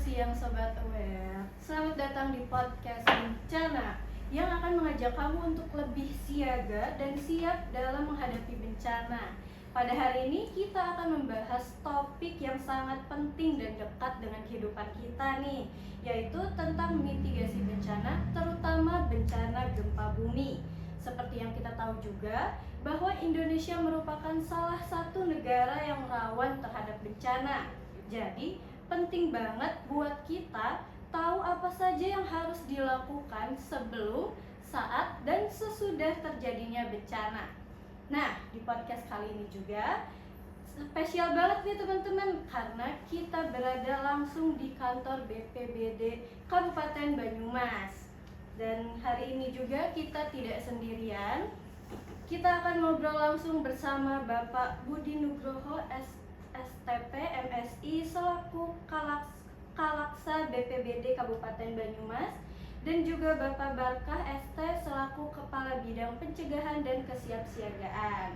siang Sobat Aware. Selamat datang di podcast Bencana yang akan mengajak kamu untuk lebih siaga dan siap dalam menghadapi bencana. Pada hari ini kita akan membahas topik yang sangat penting dan dekat dengan kehidupan kita nih, yaitu tentang mitigasi bencana, terutama bencana gempa bumi. Seperti yang kita tahu juga bahwa Indonesia merupakan salah satu negara yang rawan terhadap bencana. Jadi penting banget buat kita tahu apa saja yang harus dilakukan sebelum, saat, dan sesudah terjadinya bencana. Nah, di podcast kali ini juga spesial banget nih teman-teman, karena kita berada langsung di kantor BPBD Kabupaten Banyumas. Dan hari ini juga kita tidak sendirian. Kita akan ngobrol langsung bersama Bapak Budi Nugroho STP MSI selaku Kalaksa BPBD Kabupaten Banyumas, dan juga Bapak Barkah ST selaku Kepala Bidang Pencegahan dan Kesiapsiagaan.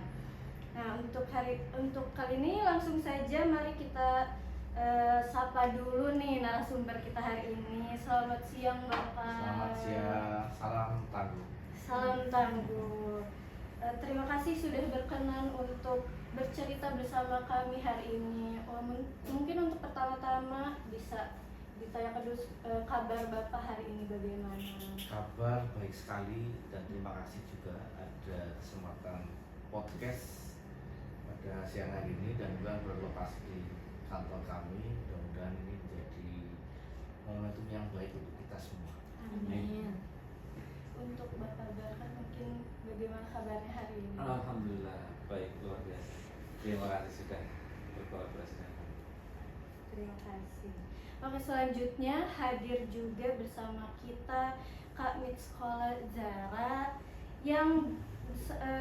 Nah, untuk kali ini langsung saja mari kita sapa dulu nih narasumber kita hari ini. Selamat siang Bapak. Selamat siang, salam tangguh. Salam tangguh. Terima kasih sudah berkenan untuk bercerita bersama kami hari ini. Mungkin untuk pertama-tama bisa ditanyakan dulu kabar Bapak hari ini bagaimana? Kabar baik sekali dan terima kasih juga ada kesempatan podcast pada siang hari ini dan juga berlokasi di kantor kami. Mudah-mudahan ini menjadi momentum yang baik untuk kita semua. Amin. Untuk Bapak Barkah mungkin bagaimana kabarnya hari ini? Alhamdulillah baik, luar biasa. Terima kasih sudah berkolaborasi dengan kami. Terima kasih. Oke, selanjutnya hadir juga bersama kita Kak Mitskola Zara yang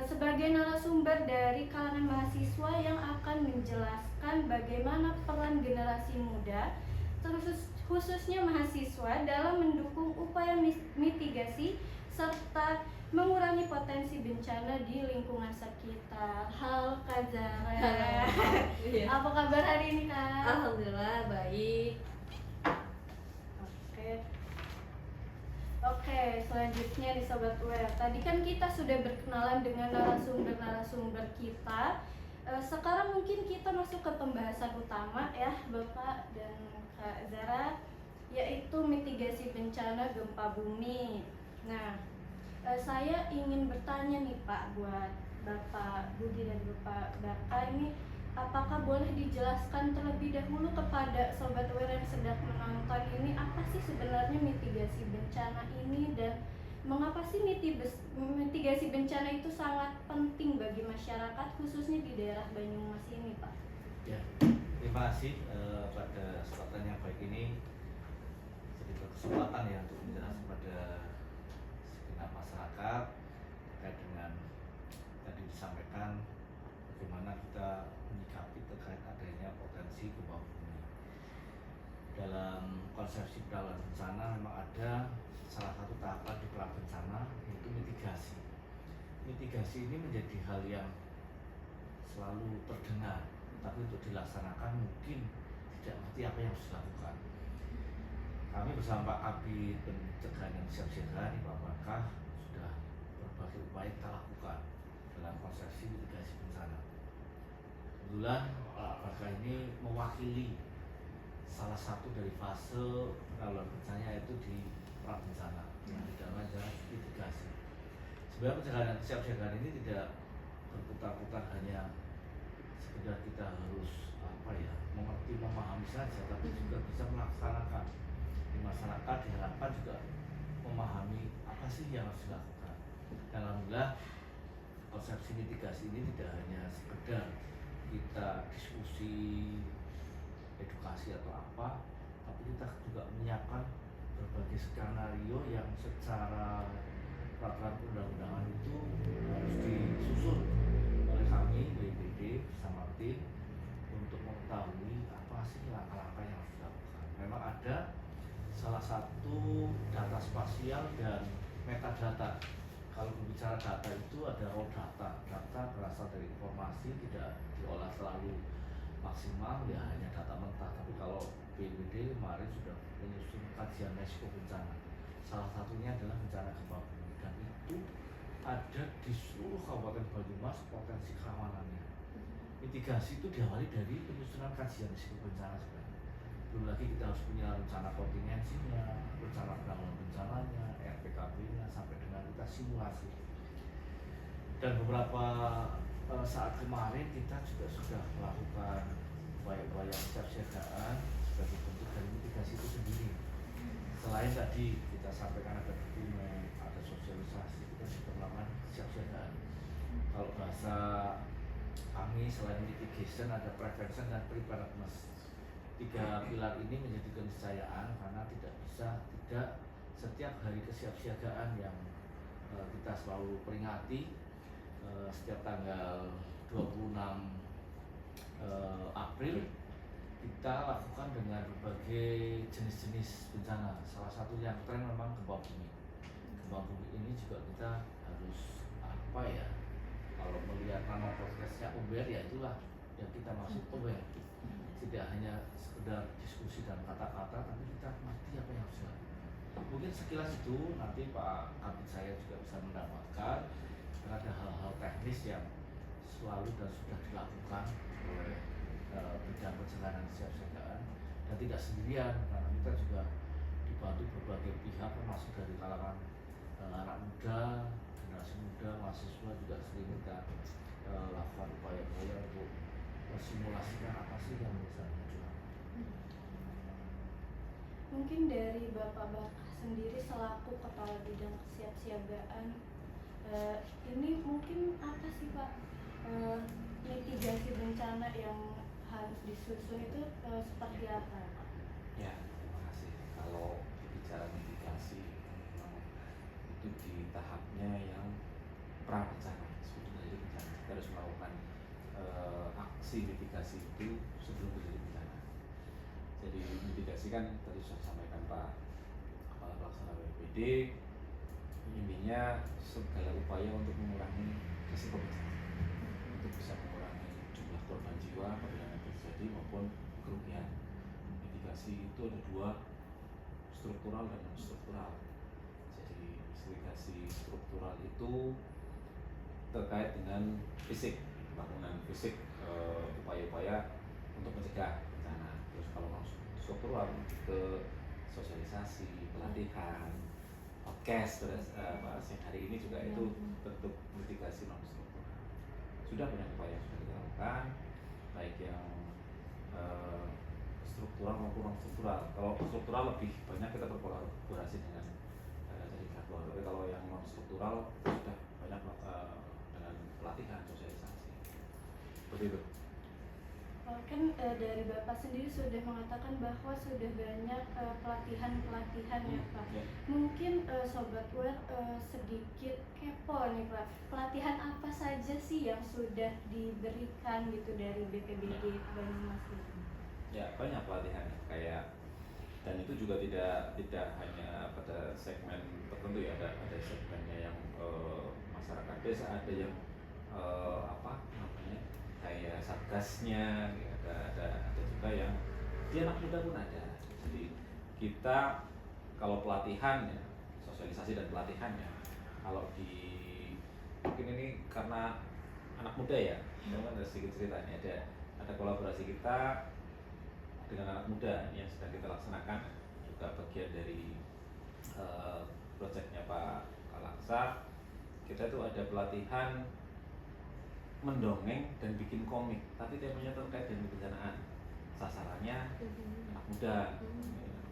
sebagai narasumber dari kalangan mahasiswa yang akan menjelaskan bagaimana peran generasi muda, khususnya mahasiswa dalam mendukung upaya mitigasi serta mengurangi potensi bencana di lingkungan sekitar. Halo Kak Zara. Iya. Apa kabar hari ini Kak? Alhamdulillah baik. Oke, selanjutnya di Sobat Aware. Tadi kan kita sudah berkenalan dengan narasumber kita. Sekarang mungkin kita masuk ke pembahasan utama ya Bapak dan Kak Zara, yaitu mitigasi bencana gempa bumi. Nah, saya ingin bertanya nih Pak, buat Bapak Budi dan Bapak Barkah ini, apakah boleh dijelaskan terlebih dahulu kepada Sobat Aware yang sedang menonton ini, apa sih sebenarnya mitigasi bencana ini dan mengapa sih mitigasi bencana itu sangat penting bagi masyarakat khususnya di daerah Banyumas ini Pak? Ya, terima kasih pada kesempatan yang baik ini. Jadi berkesempatan ya untuk menjelaskan pada segenap masyarakat terkait dengan tadi disampaikan bagaimana kita menyikapi terkait adanya potensi gempa bumi. Dalam konsepsi penanggulangan bencana memang ada salah satu tahapan di pra bencana, yaitu mitigasi. Mitigasi ini menjadi hal yang selalu terdengar, tapi untuk dilaksanakan mungkin tidak mengerti apa yang harus dilakukan. Kami bersama Pak Kabid Pencegahan dan Kesiapsiagaan Pak Barkah sudah berbagai upaya kita lakukan dalam konsepsi mitigasi bencana. Kebetulan Pak Barkah ini mewakili salah satu dari fase penanggulangan bencana, yaitu di pra bencana yang di dalamnya adalah mitigasi. Sebenarnya pencegahan dan kesiapsiagaan ini tidak berputar-putar hanya sekedar kita harus mengerti, memahami saja, tapi juga bisa melaksanakan di masyarakat. Diharapkan juga memahami apa sih yang harus dilakukan. Dan alhamdulillah konsepsi mitigasi ini tidak hanya sekedar kita diskusi edukasi atau apa, tapi kita juga menyiapkan berbagai skenario yang secara peraturan undang-undangan itu harus disusun oleh kami BPBD bersama tim untuk mengetahui apa sih langkah-langkah yang harus dilakukan. Memang ada salah satu data spasial dan metadata. Kalau berbicara data itu ada raw data. Data berasal dari informasi, tidak diolah terlalu maksimal ya hanya data mentah, tapi kalau BPBD kemarin sudah menyusun kajian risiko bencana. Salah satunya adalah bencana gempa bumi, dan itu ada di seluruh Kabupaten Banyumas potensi kerawanannya. Mitigasi itu diawali dari penyusunan kajian risiko bencana sebenarnya. Belum lagi kita harus punya rencana kontingensinya, rencana penanggulangan bencananya, RPKB-nya, sampai dengan kita simulasi. Dan beberapa saat kemarin kita juga sudah melakukan upaya-upaya kesiapsiagaan sebagai bentuk dari mitigasi itu sendiri. Selain tadi kita sampaikan ada dokumen, ada sosialisasi, kita juga melakukan kesiapsiagaan. Kalau bahasa kami selain mitigation ada prevention dan preparedness. 3 pilar ini menjadi keniscayaan karena tidak setiap hari kesiapsiagaan yang kita selalu peringati setiap tanggal 26 April kita lakukan dengan berbagai jenis-jenis bencana. Salah satu yang tren memang gempa bumi. Gempa bumi ini juga kita harus kalau melihat nama podcastnya aware, ya itulah yang kita maksud aware. Tidak hanya sekedar diskusi dan kata-kata, tapi kita ngerti apa yang harus dilakukan. Mungkin sekilas itu nanti Pak Kabit saya juga bisa mendapatkan, karena ada hal-hal teknis yang selalu dan sudah dilakukan oleh bidang pencerahan kesiapsiagaan, dan tidak sendirian karena kita juga dibantu berbagai pihak termasuk dari kalangan anak muda, generasi muda, mahasiswa juga sering kita lakukan upaya-upaya untuk simulasikan apa sih yang bisa dilakukan. Mungkin dari Bapak sendiri selaku Kepala Bidang Kesiapsiagaan, ini mungkin apa sih Pak mitigasi bencana yang harus disusun itu seperti apa? Ya, terima kasih. Kalau bicara mitigasi, memang itu di tahapnya yang pra bencana, sebelum terjadi bencana. Kita harus melakukan aksi mitigasi itu sebelum terjadi bencana. Jadi mitigasi kan tadi sudah disampaikan Pak Kepala Pelaksana BPBD, intinya segala upaya untuk mengurangi risiko bencana, untuk bisa mengurangi jumlah korban jiwa apabila yang terjadi maupun kerugian. Mitigasi itu ada 2, struktural dan non struktural. Jadi mitigasi struktural itu terkait dengan fisik, bangunan fisik, upaya-upaya untuk mencegah bencana. Terus kalau non struktural ke sosialisasi, pelatihan, podcast, bahas yang hari ini juga itu bentuk mitigasi non struktural. Sudah banyak upaya yang sudah kita lakukan, baik yang struktural maupun non struktural. Kalau struktural lebih banyak kita berkolaborasi dengan dari kantor, tapi kalau yang non struktural sudah banyak dengan pelatihan, sosialisasi. Seperti itu. Kan dari Bapak sendiri sudah mengatakan bahwa sudah banyak pelatihan-pelatihan ya Pak. Ya. Mungkin Sobat Aware sedikit kepo nih Pak. Pelatihan apa saja sih yang sudah diberikan gitu dari BPBD Banyumas itu? Ya, banyak pelatihan kayak, dan itu juga tidak hanya pada segmen tertentu ya, ada segmennya yang masyarakat desa, ada yang kayak satgasnya, ada juga yang di anak muda pun ada. Jadi kita kalau pelatihan ya, sosialisasi dan pelatihannya, kalau di mungkin ini karena anak muda ya, ada sedikit ceritanya, ada kolaborasi kita dengan anak muda yang sedang kita laksanakan, juga bagian dari proyeknya Pak Kalaksa. Kita itu ada pelatihan mendongeng dan bikin komik, tapi temanya terkait dengan kebencanaan. Sasarannya anak muda,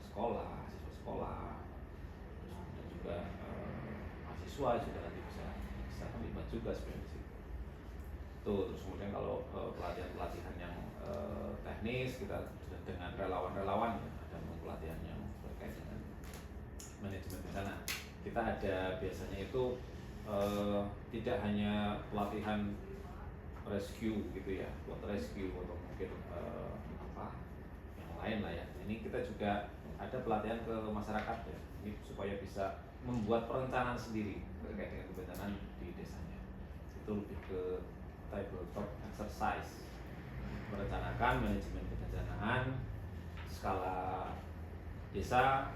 sekolah, siswa sekolah, dan juga mahasiswa juga nanti bisa terlibat juga sebenarnya di situ. Terus kemudian kalau pelatihan yang teknis, kita dengan relawan-relawan ya, ada pelatihan yang terkait dengan manajemen bencana. Kita ada biasanya itu tidak hanya pelatihan rescue gitu ya, buat rescue atau mungkin yang lain lah ya. Ini kita juga ada pelatihan ke masyarakat ya, ini supaya bisa membuat perencanaan sendiri terkait dengan kebencanaan di desanya. Itu lebih ke tabletop exercise. merencanakan manajemen kebencanaan skala desa,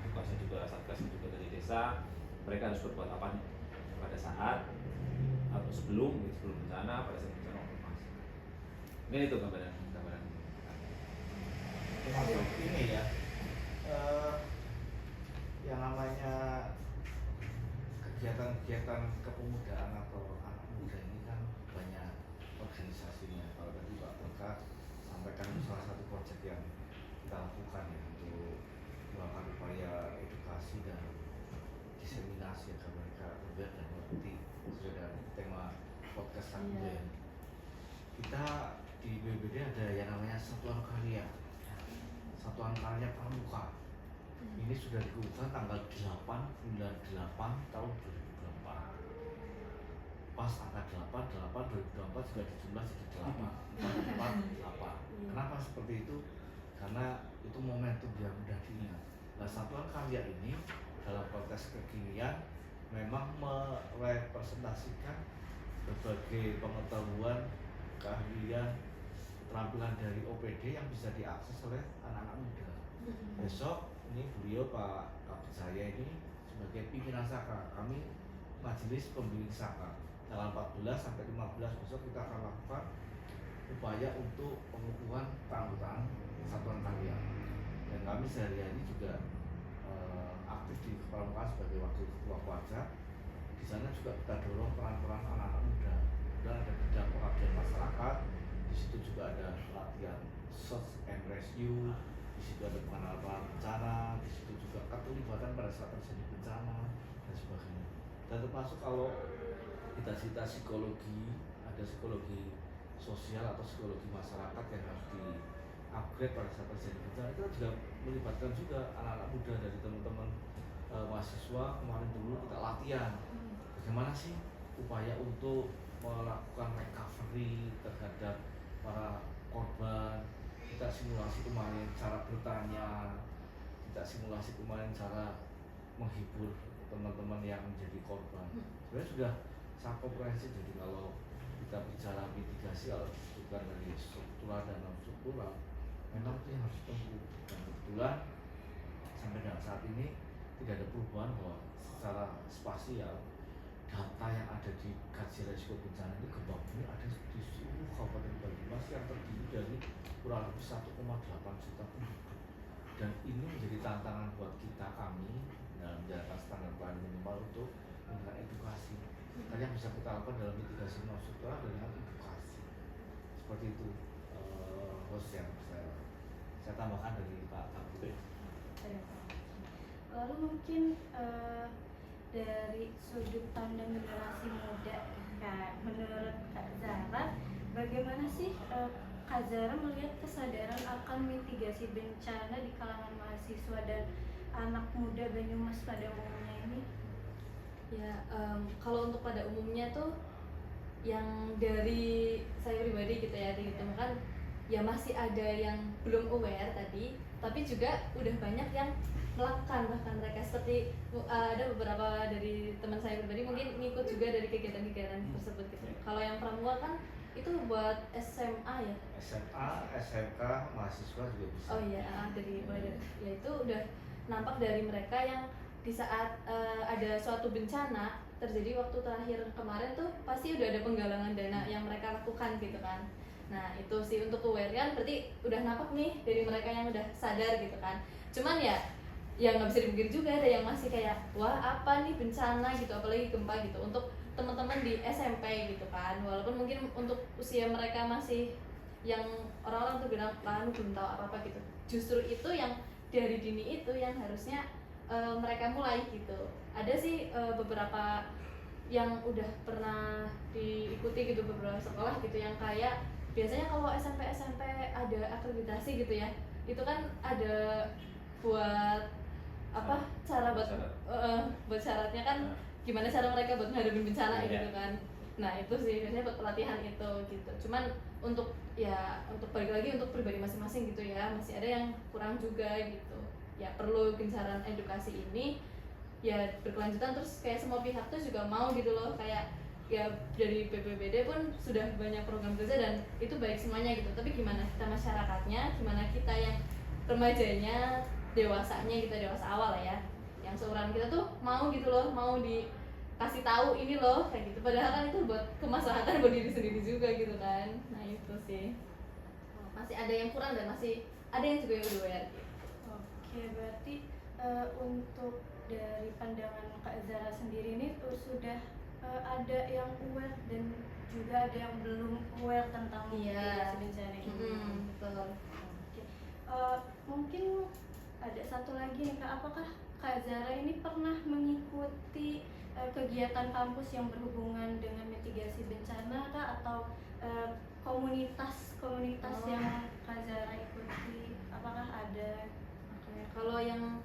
tugasnya juga satgasnya juga dari desa. Mereka harus berbuat apa nih pada saat atau sebelum bencana, pada saat bencana maupun pasca. Ini itu gambaran. Termasuk ini ya, yang namanya kegiatan kepemudaan atau anak muda ini kan banyak organisasinya. Kalau tadi Pak Berkah sampaikan itu salah satu proyek yang kita lakukan ya untuk melakukan upaya edukasi dan diseminasi agar mereka belajar dan mengerti sesuai dengan tema podcast tadi ya. Kita di BBD ada yang namanya Satuan Karya Pramuka. Ini sudah dikukuhkan tanggal 8 bulan 8 tahun 2024. Pas angka 8 2024 sudah dijumlah jadi 8. Kenapa seperti itu? Karena itu momentum yang mudah diingat. Nah, Satuan Karya ini dalam konteks kekinian memang merepresentasikan berbagai pengetahuan, keahlian, keterampilan dari OPD yang bisa diakses oleh anak-anak muda. Besok ini beliau Pak Kabit saya ini sebagai pimpinan Saka, kami majelis pembimbing Saka tanggal 14 sampai 15 besok kita akan lakukan upaya untuk pengukuhan keanggotaan Satuan Karya. Dan kami sehari-hari juga aktif di Pramuka sebagai wakil ketua Kuarja. Di sana juga kita dorong peran-peran anak-anak muda. Dan ada bidang pengabdian masyarakat. Di situ juga ada latihan search and rescue. Di situ ada pengenalan bencana. Di situ juga keterlibatan pada saat terjadi bencana dan sebagainya. Dan termasuk kalau kita cerita psikologi, ada psikologi sosial atau psikologi masyarakat yang harus di-upgrade pada saat terjadi bencana. Itu juga melibatkan juga anak-anak muda dari teman-teman mahasiswa. Kemarin dulu kita latihan bagaimana sih upaya untuk melakukan recovery terhadap para korban. Kita simulasi kemarin cara bertanya, kita simulasi kemarin cara menghibur teman-teman yang menjadi korban. Sebenarnya sudah sangat komprehensif. Jadi kalau kita bicara mitigasi, kalau bukan dari struktural dan non struktural, memang itu yang harus ditempuh. Dan kebetulan sampai dengan saat ini tidak ada perubahan bahwa secara spasial data yang ada di kajian risiko bencana ini gempa bumi ada di seluruh Kabupaten Banyumas yang terdiri dari kurang lebih 1,8 juta penduduk. Dan ini menjadi tantangan buat kami dalam menjalankan standar pelayanan minimal untuk memberikan edukasi. Dan yang bisa kita lakukan dalam mitigasi non struktural dengan edukasi. Seperti itu host yang saya tambahkan dari Pak Kabit. Lalu mungkin dari sudut pandang generasi muda, menurut Kak Zara, bagaimana sih Kak Zara melihat kesadaran akan mitigasi bencana di kalangan mahasiswa dan anak muda Banyumas pada umumnya ini? Ya, kalau untuk pada umumnya tuh yang dari saya pribadi gitu ya ditemukan ya masih ada yang belum aware tadi, tapi juga udah banyak yang melakukan, bahkan mereka seperti ada beberapa dari teman saya pribadi mungkin ngikut juga dari kegiatan-kegiatan tersebut gitu. Kalau yang pramuka kan itu buat SMA ya? SMA, SMK, mahasiswa juga bisa. Oh iya, dari ya itu udah nampak dari mereka yang di saat ada suatu bencana terjadi waktu terakhir kemarin tuh pasti udah ada penggalangan dana yang mereka lakukan gitu kan. Nah itu sih untuk aware kan berarti udah nampak nih dari mereka yang udah sadar gitu kan. Cuman ya nggak bisa dipungkiri juga ada yang masih kayak wah apa nih bencana gitu, apalagi gempa gitu untuk teman-teman di SMP gitu kan. Walaupun mungkin untuk usia mereka masih yang orang-orang tuh bilang lah belum tahu apa-apa gitu. Justru itu yang dari dini itu yang harusnya mereka mulai gitu. Ada sih beberapa yang udah pernah diikuti gitu beberapa sekolah gitu yang kayak biasanya kalau SMP ada akreditasi gitu ya, itu kan ada buat apa cara buat syaratnya kan gimana cara mereka buat menghadapi bencana gitu kan. Nah itu sih biasanya buat pelatihan itu gitu. Cuman untuk balik lagi untuk pribadi masing-masing gitu ya, masih ada yang kurang juga gitu. Ya perlu gencaran edukasi ini ya berkelanjutan terus kayak semua pihak tuh juga mau gitu loh, kayak ya dari BPBD pun sudah banyak program kerja dan itu baik semuanya gitu, tapi gimana kita masyarakatnya, gimana kita yang remajanya, dewasanya, kita dewasa awal lah ya, yang seorang kita tuh mau gitu loh, mau dikasih tahu ini loh kayak gitu, padahal kan itu buat kemaslahatan buat diri sendiri juga gitu kan. Nah itu sih masih ada yang kurang dan masih ada yang juga yang udah aware gitu. Oke, berarti untuk dari pandangan Kak Zara sendiri ini sudah ada yang aware dan juga ada yang belum aware tentang mitigasi bencana ini. Betul. Oke. Mungkin ada satu lagi nih Kak, apakah Kak Zara ini pernah mengikuti kegiatan kampus yang berhubungan dengan mitigasi bencana Kak, atau komunitas yang Kak Zara ikuti, apakah ada? Oke, kalau yang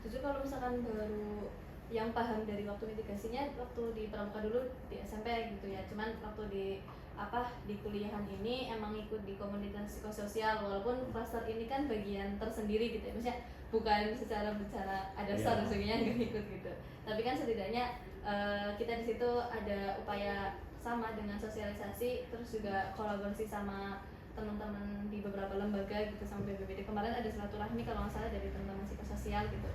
jujur kalau misalkan baru yang paham dari waktu mitigasinya waktu di pramuka dulu di SMP gitu ya, cuman waktu di kuliahan ini emang ikut di komunitas psikososial, walaupun klaster ini kan bagian tersendiri gitu ya, maksudnya bukan secara bicara ada SAR dan sebagainya nggak ikut gitu, tapi kan setidaknya kita di situ ada upaya sama dengan sosialisasi, terus juga kolaborasi sama teman-teman di beberapa lembaga gitu, sama BPBD kemarin ada silaturahmi kalau nggak salah dari teman-teman psikososial gitu.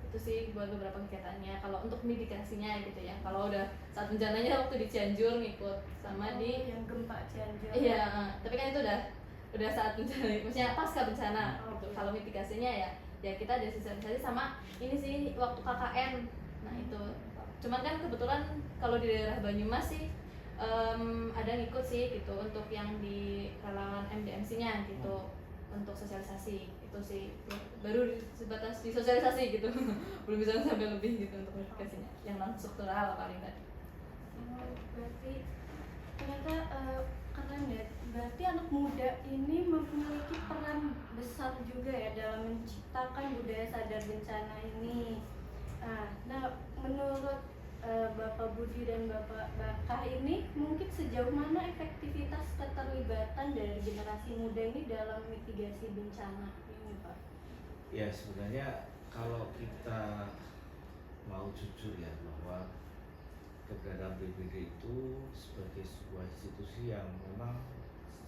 Itu sih buat beberapa kegiatannya. Kalau untuk mitigasinya gitu ya, kalau udah saat bencananya waktu di Cianjur ngikut sama di yang gempa Cianjur. iya, tapi kan itu udah saat bencana, maksudnya pasca bencana gitu. Kalau mitigasinya ya kita ada sosialisasi sama ini sih waktu KKN. Nah itu cuman kan kebetulan kalau di daerah Banyumas sih ada ngikut sih gitu untuk yang di relawan MDMC-nya gitu, untuk sosialisasi itu sih baru sebatas di sosialisasi gitu belum bisa sampai lebih gitu untuk mitigasinya yang non struktural paling tadi. Berarti ternyata keren ya, berarti anak muda ini memiliki peran besar juga ya dalam menciptakan budaya sadar bencana ini. Nah, menurut Bapak Budi dan Bapak Baka ini, mungkin sejauh mana efektivitas keterlibatan dari generasi muda ini dalam mitigasi bencana ini, Pak? Ya sebenarnya kalau kita mau jujur ya, bahwa keberadaan BPBD itu sebagai sebuah institusi yang memang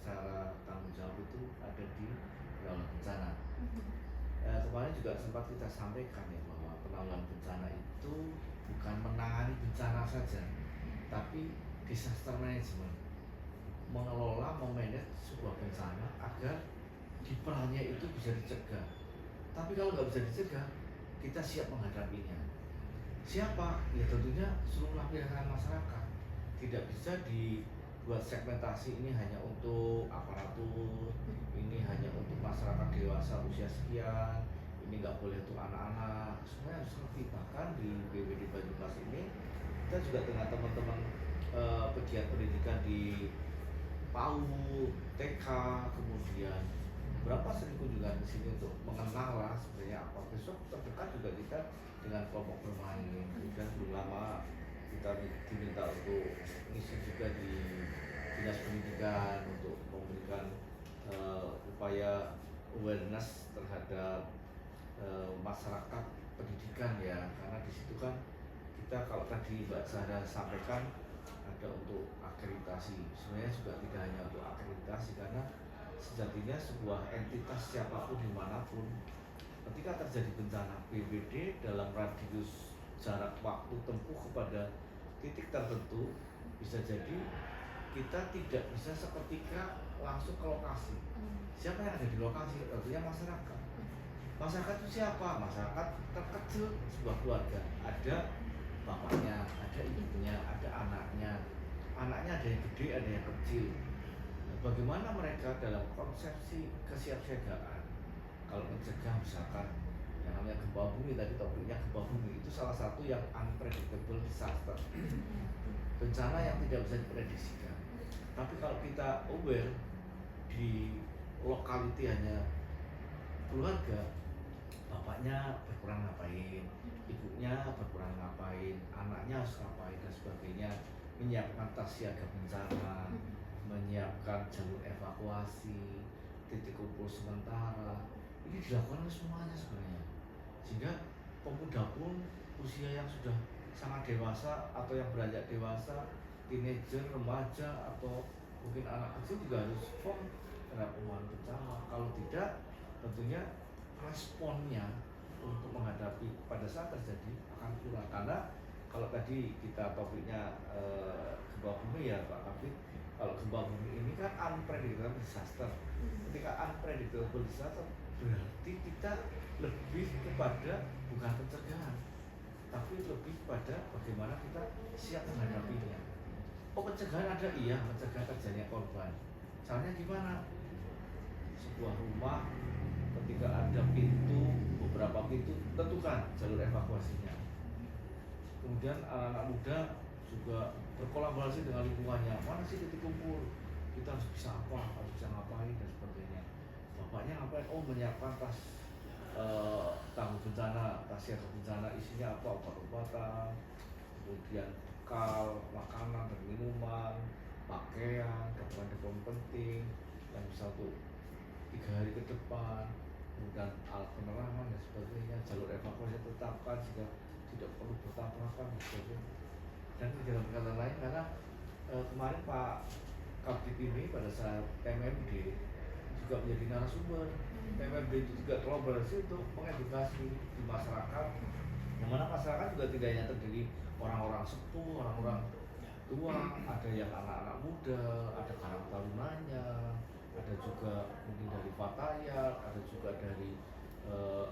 secara tanggung jawab itu ada di penanggulangan bencana. Kemarin juga sempat kita sampaikan ya, bahwa penanggulangan bencana itu bukan menangani bencana saja, tapi disaster management, mengelola, memanage sebuah bencana agar kiprahnya itu bisa dicegah. Tapi kalau nggak bisa dicegah, kita siap menghadapinya. Siapa? Ya tentunya seluruh lapisan masyarakat. Tidak bisa dibuat segmentasi, ini hanya untuk aparatur, ini hanya untuk masyarakat dewasa usia sekian, ini nggak boleh untuk anak-anak. Semuanya harus ngerti. Bahkan di BPBD Banyumas ini kita juga dengan teman-teman pegiat pendidikan di PAUD, TK, kemudian berapa sering kunjungan di sini untuk mengenal lah sebenarnya apa. Besok terdekat juga kita dengan kelompok bermain, dan belum lama kita diminta untuk ngisi juga di dinas pendidikan untuk memberikan upaya awareness terhadap masyarakat pendidikan ya, karena di situ kan kita, kalau tadi Mbak Zahra sampaikan, ada untuk akreditasi. Sebenarnya juga tidak hanya untuk akreditasi, karena sejatinya sebuah entitas siapapun dimanapun, ketika terjadi bencana, BPBD dalam radius jarak waktu tempuh kepada titik tertentu, bisa jadi kita tidak bisa seketika langsung ke lokasi. Siapa yang ada di lokasi? Tentunya masyarakat. Masyarakat itu siapa? Masyarakat terkecil sebuah keluarga. Ada bapaknya, ada ibunya, ada anaknya. Anaknya ada yang gede, ada yang kecil. Bagaimana mereka dalam konsepsi kesiapsiagaan? Kalau mencegah misalkan yang namanya gempa bumi, tadi topiknya gempa bumi, itu salah satu yang unpredictable disaster, bencana yang tidak bisa diprediksikan. Tapi kalau kita aware di lokality hanya keluarga, bapaknya berkurang ngapain, ibunya berkurang ngapain, anaknya harus ngapain dan sebagainya, menyiapkan tas siaga bencana, menyiapkan jalur evakuasi, titik kumpul sementara, ini dilakukan oleh semuanya sebenarnya. Sehingga pemuda pun usia yang sudah sangat dewasa atau yang beranjak dewasa, teenager, remaja atau mungkin anak kecil juga harus firm terhadap pemohon bencana. Kalau tidak, tentunya responnya untuk menghadapi pada saat terjadi akan kurang. Karena kalau tadi kita topiknya gempa bumi ya Pak Kapit, kalau gempa bumi ini kan unpredictable disaster. Ketika unpredictable disaster berarti kita lebih kepada bukan pencegahan, tapi lebih pada bagaimana kita siap menghadapinya. Oh, pencegahan ada, iya, mencegah terjadinya korban. Caranya gimana? Sebuah rumah ketika ada beberapa pintu, tentukan jalur evakuasinya. Kemudian anak-anak muda juga berkolaborasi dengan lingkungannya. Mana sih titik kumpul? Kita harus bisa apa? Harus bisa ngapain dan sebagainya. Bapaknya ngapain? Oh, menyiapkan tas tangguh bencana, tas siaga bencana, isinya apa? Obat-obatan, kemudian bekal, makanan dan minuman, pakaian, dokumen-dokumen penting yang bisa untuk 3 hari ke depan, kemudian alat penerangan dan sebagainya, jalur evakuasi tetapkan sehingga tidak perlu bertabrakan dan sebagainya. Dan dalam kata lain, karena kemarin Pak Kabit ini pada saat MMD juga menjadi narasumber. MMD itu juga kolaborasi untuk mengedukasi di masyarakat, yang mana masyarakat juga tidak hanya terdiri orang-orang sepuh, orang-orang tua, ada yang anak-anak muda, ada karang tarunanya, ada juga mungkin dari Fatayat, ada juga dari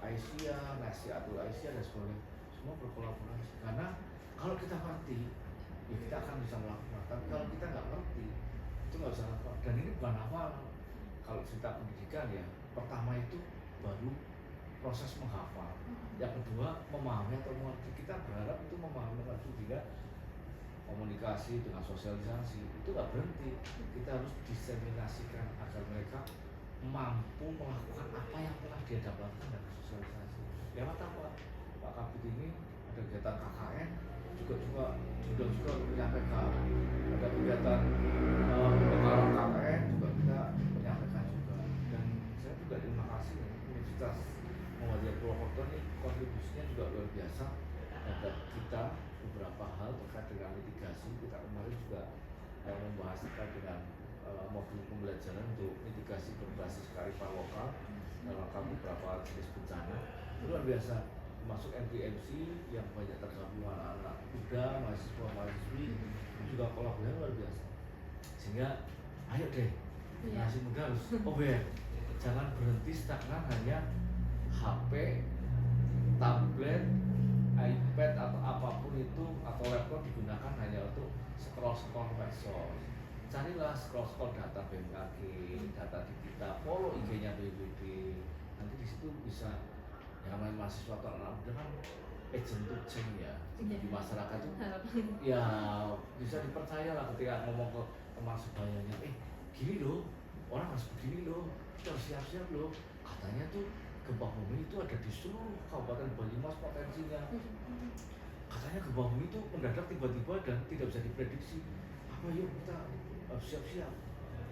Aisyah, Nasihatul Aisyah dan sebagainya. Semua berkolaborasi. Karena kalau kita ngerti, ya kita akan bisa melakukan. Tapi kalau kita nggak ngerti, itu nggak bisa lakukan. Dan ini bukan hafal. Kalau cerita pendidikan ya, pertama itu baru proses menghafal. Yang kedua memahami atau mengerti. Kita berharap itu memahami mengerti juga. Komunikasi dengan sosialisasi itu nggak berhenti, kita harus diseminasikan agar mereka mampu melakukan apa yang telah dia dapatkan dari sosialisasi. Lewat apa? Pak Kabit ini ada kegiatan KKN, juga menyampaikan, ada kegiatan pembekalan KKN juga kita menyampaikan juga. Dan saya juga terima kasih Universitas Muhammadiyah Purwokerto ini kontribusinya juga luar biasa terhadap kita beberapa hal terkait dengan mitigasi. Kita kemarin juga membahas terkait dengan modul pembelajaran untuk mitigasi berbasis kearifan lokal dalam beberapa jenis bencana. Itu luar biasa, termasuk MPMC yang banyak tergabung anak-anak muda, mahasiswa-mahasiswi, juga kolaborasi luar biasa. Sehingga ayo deh, generasi muda harus aware, jangan berhenti stagnan hanya HP, tablet, iPad atau apapun itu atau laptop digunakan hanya untuk scroll medsos. Carilah scroll data BMKG, data di kita, follow IG-nya BPBD. Nanti di situ bisa yang namanya mahasiswa atau anak muda kan agent to change ya di masyarakat itu ya bisa dipercaya lah ketika ngomong ke teman sebayanya, gini loh, orang harus begini loh, kita harus siap-siap loh. Katanya tuh gempa bumi itu ada di seluruh Kabupaten Banyumas potensinya. Katanya gempa bumi itu mendadak tiba-tiba dan tidak bisa diprediksi. Apa yuk kita siap-siap.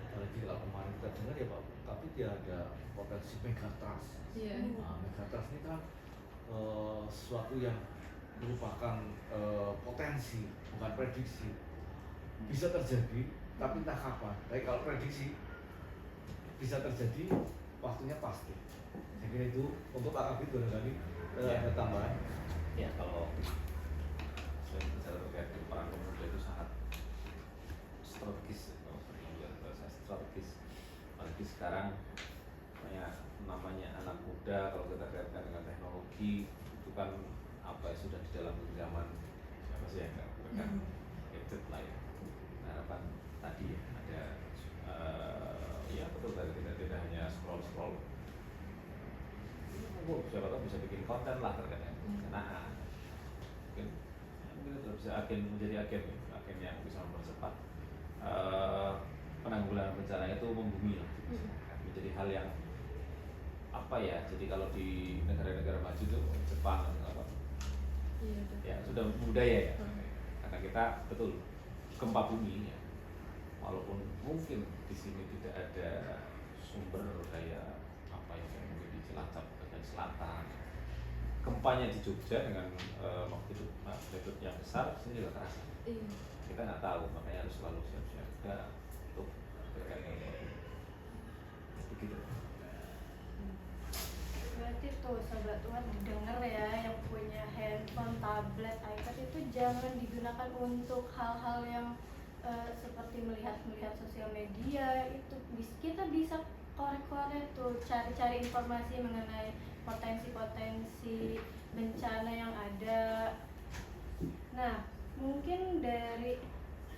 Apalagi kalau kemarin kita dengar ya Pak, tapi dia ada potensi megatrust. Nah, megatrust ini kan sesuatu yang merupakan potensi, bukan prediksi. Bisa terjadi, tapi entah kapan. Tapi kalau prediksi bisa terjadi, waktunya pasti. Saya kira itu untuk Pak Kabit barangkali ada tambahan. Ya, kalau saya bicara terkait peran pemuda itu sangat strategis, strategis. Apalagi sekarang namanya anak muda, kalau kita kaitkan dengan teknologi itu kan apa ya, sudah di dalam zaman apa sih yang kan gadget lah ya. Harapan tadi ya ada ya betul tadi tidak hanya scroll siapa tahu bisa bikin konten lah terkait dengan mungkin itu bisa menjadi agen yang bisa mempercepat penanggulangan bencana itu membumi lah, menjadi hal yang apa ya, jadi kalau di negara-negara maju itu Jepang apa ya sudah budaya ya, karena kita betul gempa bumi ya, walaupun mungkin di sini tidak ada sumber daya apa yang mungkin di Cilacap bagian selatan, gempanya di Jogja dengan waktu itu magnitudo yang besar, sini juga terasa. Iya. Kita nggak tahu, makanya harus selalu siap-siap untuk begitu. Berarti tuh sobat Tuhan didengar ya, yang punya handphone, tablet, iPad itu jangan digunakan untuk hal-hal yang seperti melihat sosial media. Itu kita bisa korek-korek tuh, cari-cari informasi mengenai potensi-potensi bencana yang ada. Nah, mungkin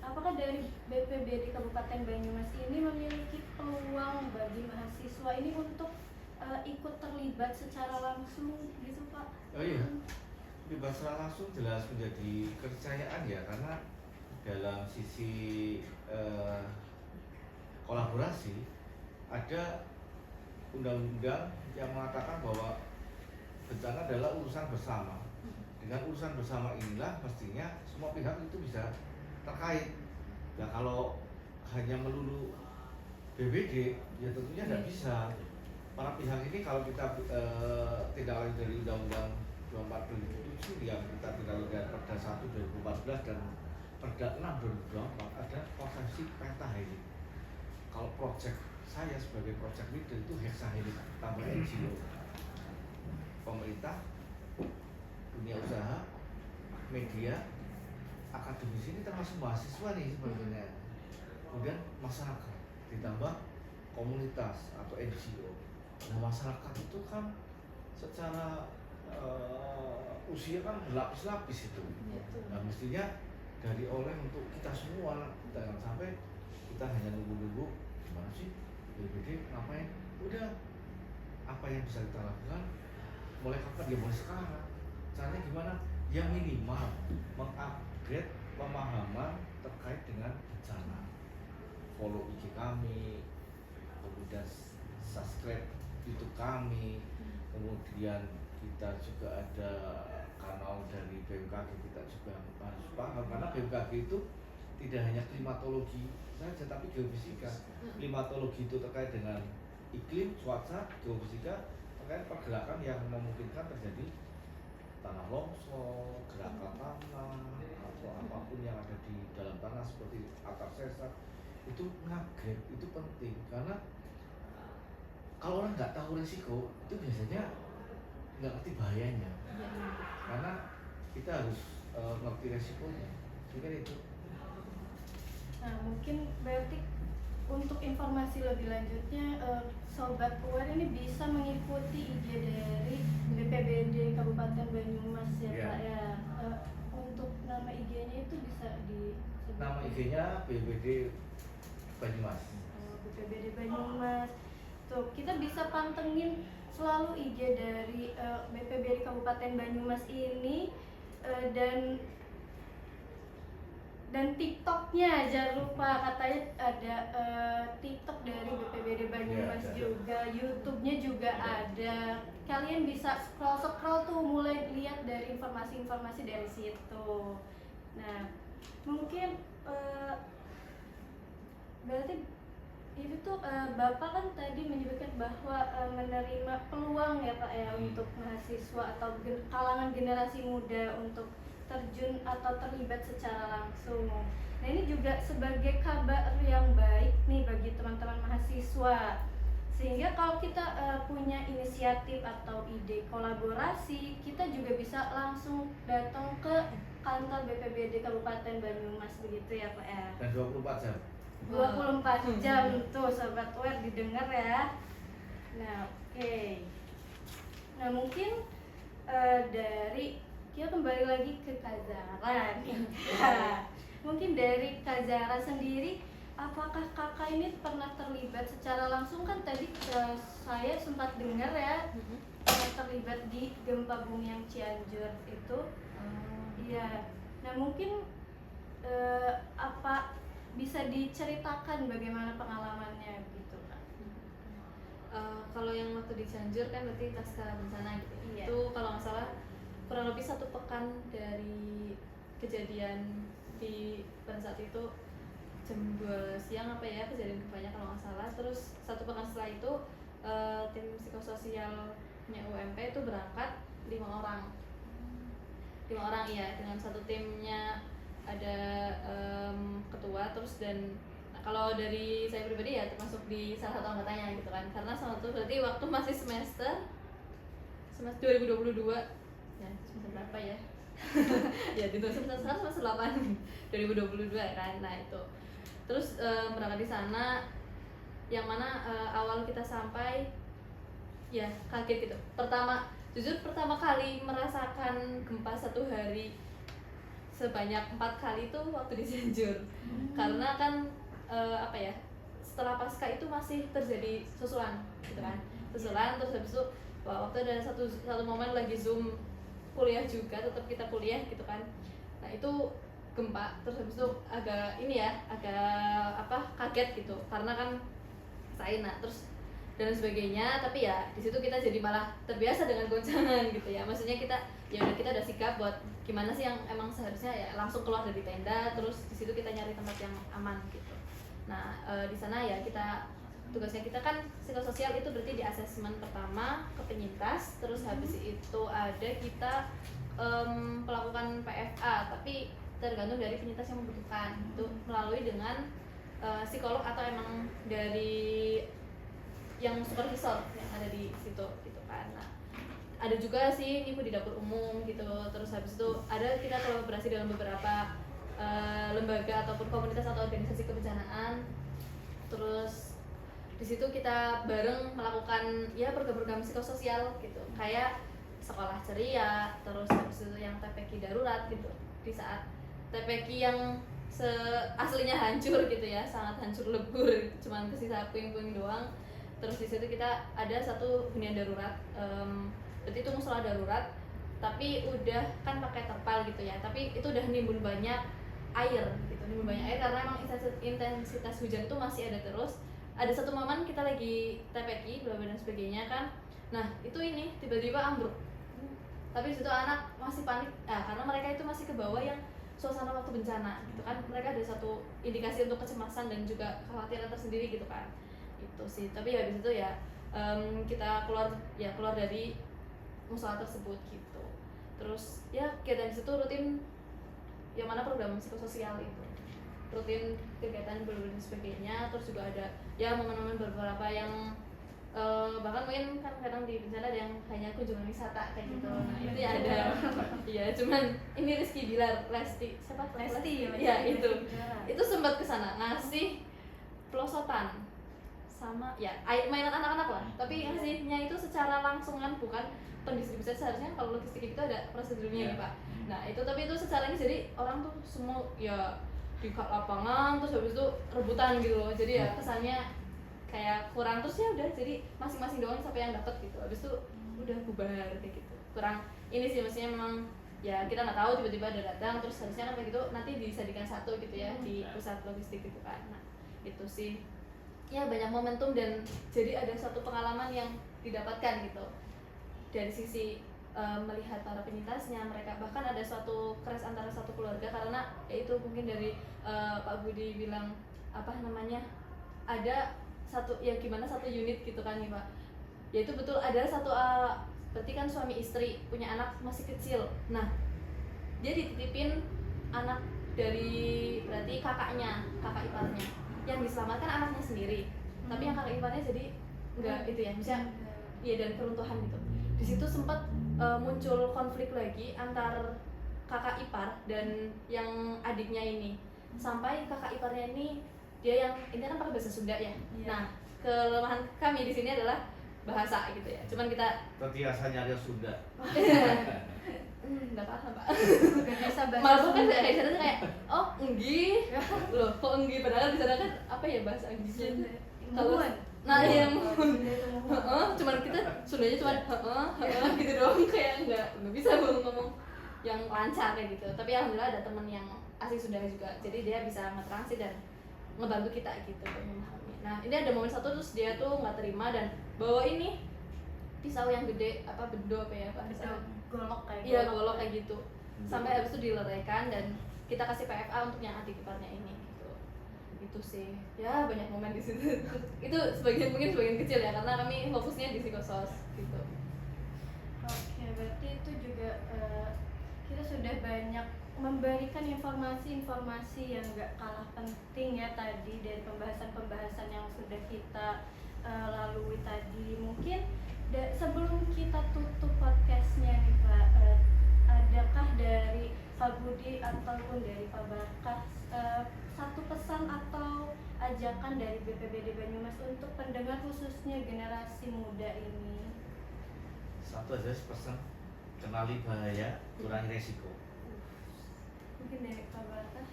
apakah dari BPBD Kabupaten Banyumas ini memiliki peluang bagi mahasiswa ini untuk ikut terlibat secara langsung gitu Pak? Oh iya, terlibat secara langsung jelas menjadi kepercayaan ya, karena dalam sisi kolaborasi ada undang-undang yang mengatakan bahwa bencana adalah urusan bersama. Dengan urusan bersama inilah mestinya semua pihak itu bisa terkait. Nah kalau hanya melulu BPD ya tentunya tidak bisa. Para pihak ini kalau kita tidak lanjut dari Undang-Undang 24/2007 yang kita tidak lihat Perda 1 2014 dan Perda 6 2024 ada konsepsi pentahelix. Kalau proyek saya sebagai project leader itu hexahelix tambah NGO, pemerintah, dunia usaha, media, akademisi ini termasuk mahasiswa nih sebetulnya. Kemudian masyarakat ditambah komunitas atau NGO. Nah masyarakat itu kan secara usia kan berlapis-lapis itu. Nah mestinya dari oleh untuk kita semua, jangan sampai kita hanya nunggu-nunggu gimana sih BPD ngapain, udah apa yang bisa kita lakukan mulai kapan, dia mulai sekarang. Caranya gimana? Yang minimal mengupgrade pemahaman terkait dengan bencana. Follow IG kami, kemudian subscribe YouTube kami, kemudian kita juga ada kanal dari BMKG, kita juga harus paham karena BMKG itu tidak hanya klimatologi saja tapi geofisika. Klimatologi itu terkait dengan iklim, cuaca, geofisika terkait pergerakan yang memungkinkan terjadi tanah longsor, gerakan tanah atau apapun yang ada di dalam tanah seperti akar sesar. Itu ngupgrade itu penting karena kalau orang nggak tahu risiko itu biasanya nggak ngerti bahayanya. Karena kita harus ngerti resikonya. Mungkin itu. Nah mungkin berarti untuk informasi lebih lanjutnya Sobat Aware ini bisa mengikuti IG dari BPBD Kabupaten Banyumas ya Pak ya. Untuk nama IG-nya itu bisa disebut. Nama IG-nya BPBD Banyumas. BPBD Banyumas. Tuh kita bisa pantengin selalu IG dari BPBD Kabupaten Banyumas ini dan TikToknya jangan lupa, katanya ada TikTok dari BPBD Banyumas ya, juga, YouTube-nya juga ada. Kalian bisa scroll tuh mulai lihat dari informasi-informasi dari situ. Nah mungkin berarti itu tuh Bapak kan tadi menyebutkan bahwa menerima peluang ya Pak ya untuk mahasiswa atau kalangan generasi muda untuk terjun atau terlibat secara langsung. Nah ini juga sebagai kabar yang baik nih bagi teman-teman mahasiswa, sehingga kalau kita punya inisiatif atau ide kolaborasi, kita juga bisa langsung datang ke kantor BPBD Kabupaten Banyumas begitu ya Pak ya. Dan 24 jam. 24 jam tuh Sobat Aware didengar ya. Nah oke. Nah mungkin dari kita kembali lagi ke Kak Zara nih. Mungkin dari Kak Zara sendiri, apakah kakak ini pernah terlibat secara langsung? Kan tadi saya sempat dengar ya terlibat di gempa bumi yang Cianjur itu. Iya. Nah mungkin apa bisa diceritakan bagaimana pengalamannya gitu Kak? Kalau yang waktu di Cianjur kan berarti pasca bencana gitu. Iya. Itu kalau nggak salah kurang lebih 1 pekan dari kejadian pada saat itu jam 2 siang apa ya kejadian gempanya kalau nggak salah. Terus 1 pekan setelah itu tim psikososialnya UMP itu berangkat 5 orang. 5 orang iya, dengan satu timnya ada ketua terus dan kalau dari saya pribadi ya termasuk di salah satu anggotanya gitu kan, karena sama tuh berarti waktu masih semester 2022 ya, semester berapa ya ya di semester 8 2022 kan. Nah itu terus berangkat di sana yang mana awal kita sampai ya kaget gitu, jujur pertama kali merasakan gempa satu hari sebanyak 4 kali itu waktu di Cianjur. Karena kan apa ya, setelah pasca itu masih terjadi susulan gitu kan, susulan terus habis itu waktu ada satu momen lagi Zoom kuliah juga, tetap kita kuliah gitu kan. Nah itu gempa terus habis itu agak kaget gitu karena kan China terus dan sebagainya, tapi ya di situ kita jadi malah terbiasa dengan goncangan gitu ya. Maksudnya kita udah sikap buat gimana sih yang emang seharusnya ya langsung keluar dari tenda, terus di situ kita nyari tempat yang aman gitu. Nah di sana ya tugasnya kita kan psikososial itu berarti di asesmen pertama ke penyintas, terus habis itu ada kita melakukan PFA, tapi tergantung dari penyintas yang membutuhkan itu melalui dengan psikolog atau emang dari yang supervisor yang ada di situ gitu kan. Nah, ada juga sih ibu di dapur umum gitu, terus habis itu ada kita kolaborasi dalam beberapa lembaga ataupun komunitas atau organisasi kebencanaan. Terus di situ kita bareng melakukan ya program-program psikososial gitu, kayak sekolah ceria, terus habis itu yang TPQ darurat gitu. Di saat TPQ yang aslinya hancur gitu ya, sangat hancur lebur, cuman kesisa puing-puing doang. Terus di situ kita ada satu hunian darurat, berarti itu musola darurat, tapi udah kan pakai terpal gitu ya, tapi itu udah nimbun banyak air gitu, karena emang intensitas hujan tuh masih ada terus. Ada satu momen kita lagi TPQ bla bla dan sebagainya kan, nah itu ini tiba-tiba ambruk, tapi di situ anak masih panik, karena mereka itu masih ke bawah yang suasana waktu bencana gitu kan, mereka ada satu indikasi untuk kecemasan dan juga kekhawatiran tersendiri gitu kan. Itu sih, tapi habis itu ya kita keluar dari musola tersebut gitu. Terus ya kegiatan di situ rutin yang mana program psikososial itu rutin kegiatan dan sebagainya. Terus juga ada ya momen-momen beberapa yang bahkan mungkin kan kadang di bencana ada yang hanya kunjungan wisata kayak gitu. Nah itu ya ada iya, cuman ini Rizky Bilar Lesti ya itu sempat kesana ngasih pelosotan sama ya mainan anak-anak lah, tapi ngasihnya itu secara langsung kan, bukan pendistribusian. Seharusnya kalau logistik itu ada prosedurnya nih Pak. Nah itu tapi itu secara ini jadi orang tuh semua ya di lapangan terus habis itu rebutan gitu loh, jadi ya kesannya kayak kurang, terus ya udah jadi masing-masing doang siapa yang dapat gitu, habis itu udah bubar kayak gitu. Kurang ini sih, maksudnya memang ya kita nggak tahu tiba-tiba ada datang terus harusnya kan kayak gitu nanti disediakan satu gitu ya di pusat logistik gitu kan. Nah itu sih ya banyak momentum dan jadi ada suatu pengalaman yang didapatkan gitu dari sisi melihat para penyintasnya, mereka bahkan ada suatu crash antara satu keluarga karena ya itu mungkin dari Pak Budi bilang apa namanya ada satu ya gimana satu unit gitu kan nih Pak, ya itu betul ada satu berarti kan suami istri punya anak masih kecil. Nah dia dititipin anak dari berarti kakak iparnya yang diselamatkan anaknya sendiri, tapi yang kakak iparnya jadi enggak itu ya, misalnya ya dari keruntuhan gitu. Di situ sempat muncul konflik lagi antar kakak ipar dan yang adiknya ini, sampai kakak iparnya ini dia yang ini kan pakai bahasa Sunda ya. Nah kelemahan kami di sini adalah bahasa gitu ya, cuman kita terbiasa nyari Sunda. Nggak paham Pak. Gak bisa bahasa Malah kan Sunda. kayak sana kayak oh enggi loh kok enggi, padahal di sana kan apa ya bahasa enggi kalau nah yang cuman kita Sundanya cuman gitu doang, kayak nggak bisa ngomong yang lancar kayak gitu. Tapi alhamdulillah ada teman yang asli Sunda juga, jadi dia bisa ngetranslate dan ngebantu kita gitu memahami. Nah ini ada momen satu terus dia tuh nggak terima dan bawa ini pisau yang gede apa bendo apa ya Pak, golok kayak iya golok kayak gitu, sampai habis itu dileraikan dan kita kasih PFA untuk yang adik iparnya ini gitu. Itu sih ya banyak momen di situ. Itu mungkin sebagian kecil ya karena kami fokusnya di psikosos gitu. Oke, berarti itu juga kita sudah banyak memberikan informasi-informasi yang gak kalah penting ya tadi dari pembahasan-pembahasan yang sudah kita lalui tadi. Mungkin sebelum kita tutup podcastnya nih Pak, adakah dari Pak Budi ataupun dari Pak Barkah satu pesan atau ajakan dari BPBD Banyumas untuk pendengar khususnya generasi muda ini? Satu aja pesan, kenali bahaya, kurangi resiko. Mungkin dari Pak Barkah.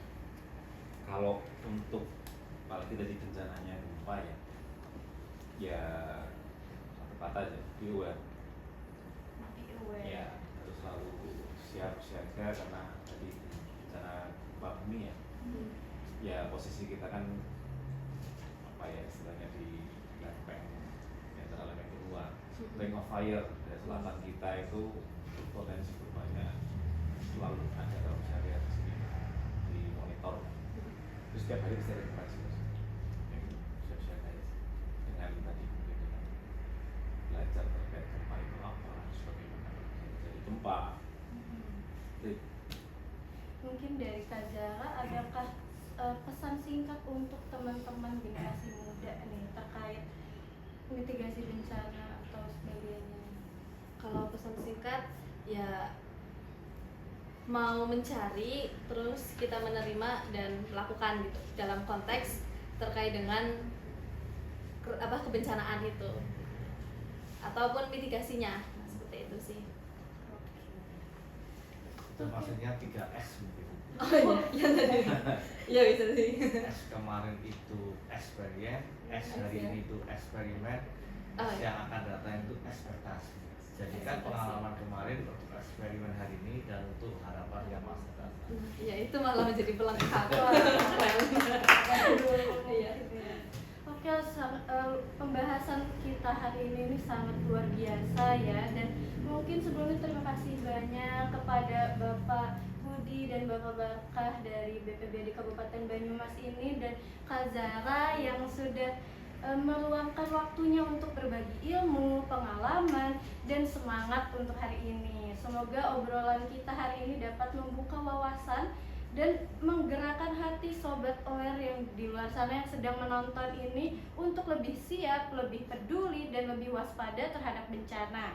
Kalau untuk apalagi tadi bencananya gempa ya satu kata aja, be aware. Be aware. Ya harus selalu siap siaga karena tadi bencana gempa bumi ya. Ya posisi kita kan apa ya istilahnya di lempeng antara lempeng kedua, ring of fire dari selatan kita itu potensi berbahaya selalu ada kalau saya lihat di sini di monitor. Terus setiap hari bisa ada informasi siap-siap aja dengan tadi mungkin dengan belajar terkait gempa itu apa, terus bagaimana terjadi gempa. Mungkin dari Kak Zara, adakah pesan singkat untuk teman-teman generasi muda nih terkait mitigasi bencana atau sebagainya? Kalau pesan singkat ya mau mencari terus kita menerima dan melakukan gitu dalam konteks terkait dengan kebencanaan itu ataupun mitigasinya. Nah, seperti itu sih. Itu maksudnya 3S mungkin. Oh iya, yang tadi. Iya bisa sih. S kemarin itu experience, S hari ini itu eksperimen, Oh, S iya. yang akan datang itu ekspektasi. Jadikan Ekspektasi. pengalaman kemarin untuk eksperimen hari ini dan untuk harapan yang masa datang. Ya itu malah menjadi pelengkap. Iya. Oke, pembahasan kita hari ini sangat luar biasa ya, dan mungkin sebelumnya terima kasih banyak kepada Bapak Budi dan Bapak Barkah dari BPBD Kabupaten Banyumas ini dan Kak Zara yang sudah meluangkan waktunya untuk berbagi ilmu, pengalaman, dan semangat untuk hari ini. Semoga obrolan kita hari ini dapat membuka wawasan dan menggerakkan hati sobat aware yang di luar sana yang sedang menonton ini untuk lebih siap, lebih peduli, dan lebih waspada terhadap bencana.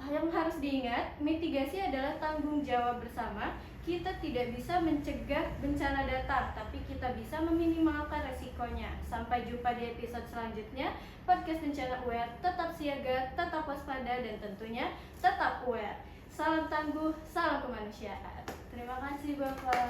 Yang harus diingat, mitigasi adalah tanggung jawab bersama. Kita tidak bisa mencegah bencana datang, tapi kita bisa meminimalkan resikonya. Sampai jumpa di episode selanjutnya. Podcast Bencana Aware, tetap siaga, tetap waspada, dan tentunya tetap aware. Salam tangguh, salam kemanusiaan. Terima kasih Bapak.